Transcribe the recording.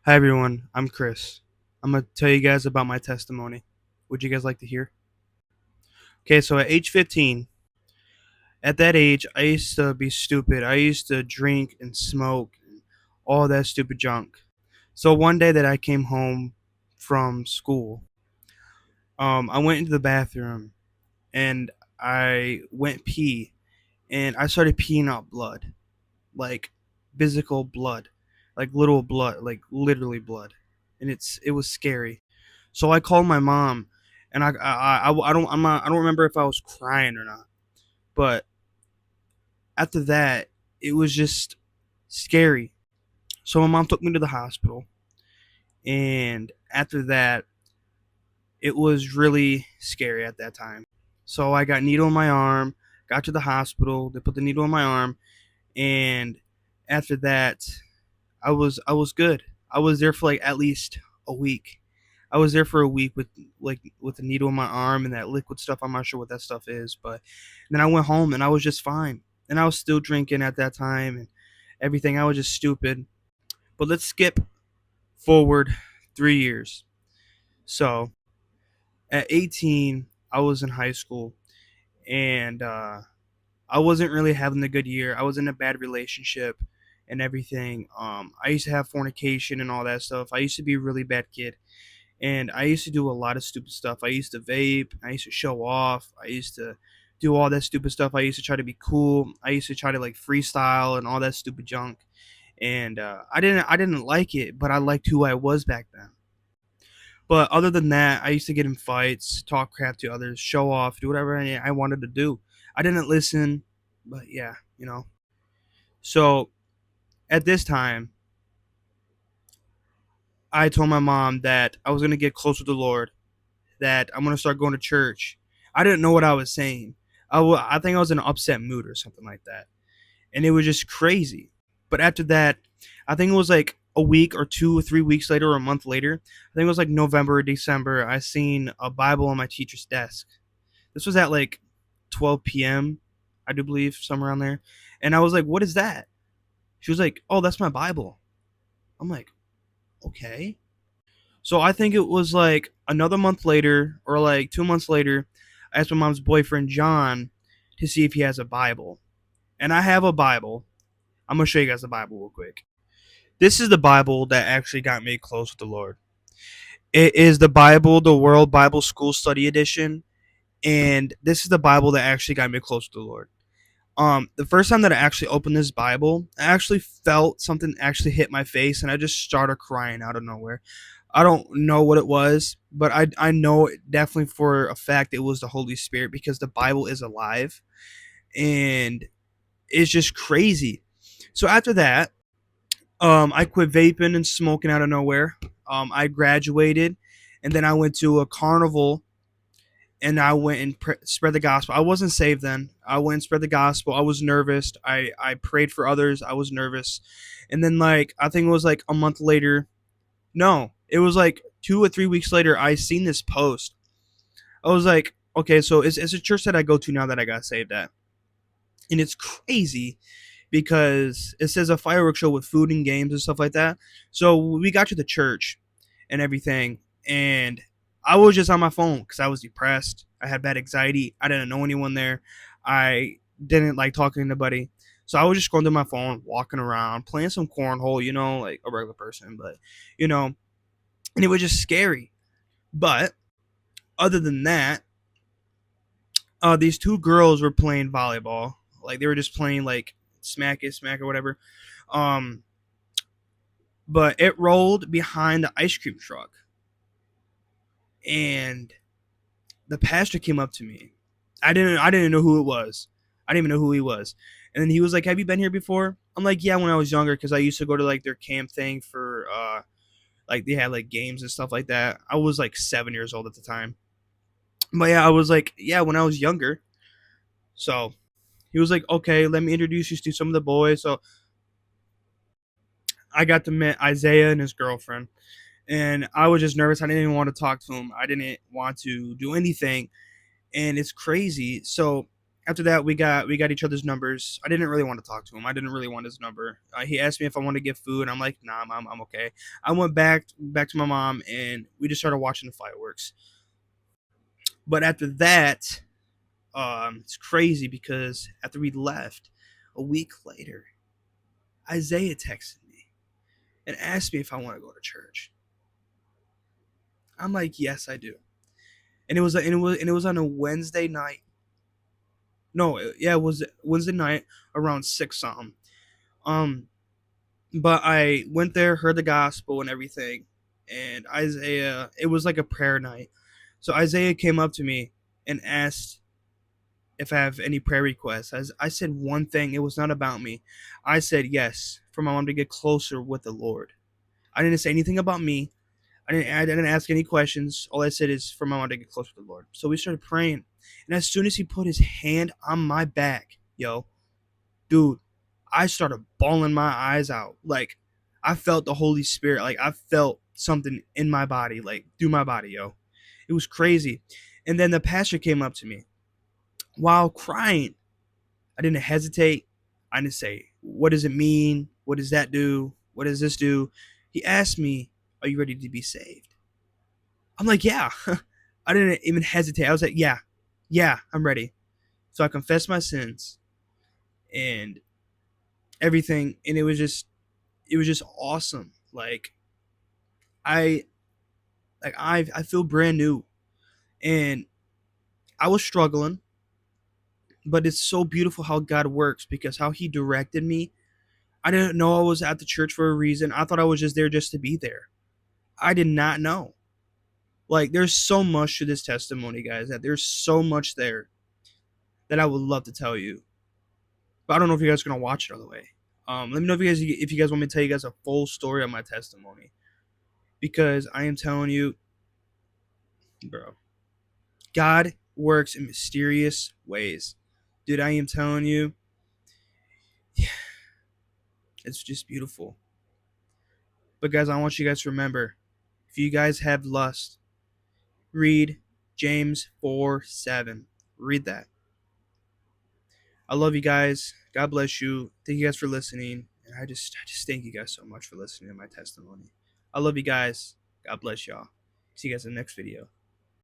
Hi everyone, I'm Chris. I'm gonna tell you guys about my testimony. Would you guys like to hear? Okay, so at age 15, at that age, I used to be stupid. I used to drink and smoke and all that stupid junk. So one day that I came home from school, I went into the bathroom and I went pee and I started peeing out blood, like physical blood, like little blood, like literally blood, and it was scary. So I called my mom, and I don't remember if I was crying or not, but after that, it was just scary. So my mom took me to the hospital, and after that, it was really scary at that time. So I got needle in my arm, got to the hospital, they put the needle in my arm, and after that, I was good. I was there for like at least a week. I was there for a week with a needle in my arm and that liquid stuff. I'm not sure what that stuff is, but then I went home and I was just fine. And I was still drinking at that time and everything. I was just stupid. But let's skip forward 3 years. So at 18, I was in high school and I wasn't really having a good year. I was in a bad relationship and everything. I used to have fornication and all that stuff. I used to be a really bad kid, and I used to do a lot of stupid stuff. I used to vape. I used to show off. I used to do all that stupid stuff. I used to try to be cool. I used to try to like freestyle and all that stupid junk. And I didn't like it, but I liked who I was back then. But other than that, I used to get in fights, talk crap to others, show off, do whatever I wanted to do. I didn't listen, but yeah. So at this time, I told my mom that I was going to get close with the Lord, that I'm going to start going to church. I didn't know what I was saying. I think I was in an upset mood or something like that. And it was just crazy. But after that, I think it was like a week or 2 or 3 weeks later or a month later. I think it was like November or December. I seen a Bible on my teacher's desk. This was at like 12 p.m. I do believe somewhere around there. And I was like, "What is that?" She was like, "Oh, that's my Bible." I'm like, "Okay." So I think it was like another month later or like 2 months later, I asked my mom's boyfriend John to see if he has a Bible. And I have a Bible. I'm gonna show you guys the Bible real quick. This is the Bible that actually got me close with the Lord. It is the Bible, the World Bible School Study Edition, and this is the Bible that actually got me close to the Lord. The first time that I actually opened this Bible, I actually felt something actually hit my face, and I just started crying out of nowhere. I don't know what it was, but I know definitely for a fact it was the Holy Spirit because the Bible is alive, and it's just crazy. So after that, I quit vaping and smoking out of nowhere. I graduated, and then I went to a carnival and I went and spread the gospel. I wasn't saved then. I went and spread the gospel. I was nervous. I prayed for others. I was nervous, and then like I think it was like a month later. No, it was like 2 or 3 weeks later. I seen this post. I was like, okay, so it's a church that I go to now that I got saved at, and it's crazy because it says a fireworks show with food and games and stuff like that. So we got to the church and everything, and I was just on my phone because I was depressed. I had bad anxiety. I didn't know anyone there. I didn't like talking to anybody. So I was just going through my phone, walking around, playing some cornhole, like a regular person, but you know, and it was just scary. But other than that, these two girls were playing volleyball. Like they were just playing like smack or whatever. Um, but it rolled behind the ice cream truck, and the pastor came up to me. I didn't know who it was. I didn't even know who he was. And then he was like, "Have you been here before?" I'm like, "Yeah, when I was younger, because I used to go to like their camp thing for like they had like games and stuff like that. I was like 7 years old at the time, but yeah, I was like, yeah, when I was younger." So he was like, "Okay, let me introduce you to some of the boys." So I got to meet Isaiah and his girlfriend, and I was just nervous. I didn't even want to talk to him. I didn't want to do anything, and it's crazy. So After that, we got each other's numbers. I didn't really want to talk to him. I didn't really want his number. He asked me if I wanted to get food. I'm like, nah, mom, I'm okay. I went back to my mom, and we just started watching the fireworks. But after that, it's crazy because after we left, a week later, Isaiah texted me and asked me if I want to go to church. I'm like, yes, I do. And it was on a Wednesday night. No, yeah, it was Wednesday night around 6 something. Um, but I went there, heard the gospel and everything, and Isaiah. It was like a prayer night, so Isaiah came up to me and asked if I have any prayer requests. I said one thing. It was not about me. I said yes for my mom to get closer with the Lord. I didn't say anything about me. I didn't ask any questions. All I said is for my mom to get closer to the Lord. So we started praying, and as soon as he put his hand on my back, yo, dude, I started bawling my eyes out. Like, I felt the Holy Spirit. Like, I felt something in my body, like through my body, yo. It was crazy. And then the pastor came up to me while crying. I didn't hesitate. I didn't say, what does it mean? What does that do? What does this do? He asked me, are you ready to be saved? I'm like, yeah. I didn't even hesitate. I was like, yeah, I'm ready. So I confessed my sins and everything, and it was just awesome. I I feel brand new, and I was struggling, but it's so beautiful how God works because how He directed me. I didn't know I was at the church for a reason. I thought I was just there just to be there. I did not know. Like, there's so much to this testimony, guys. That there's so much there that I would love to tell you, but I don't know if you guys are gonna watch it all the way. Let me know if you guys want me to tell you guys a full story of my testimony, because I am telling you, bro, God works in mysterious ways. Dude, I am telling you, it's just beautiful. But guys, I want you guys to remember, if you guys have lust, read James 4:7. Read that. I love you guys. God bless you. Thank you guys for listening. And I just thank you guys so much for listening to my testimony. I love you guys. God bless y'all. See you guys in the next video.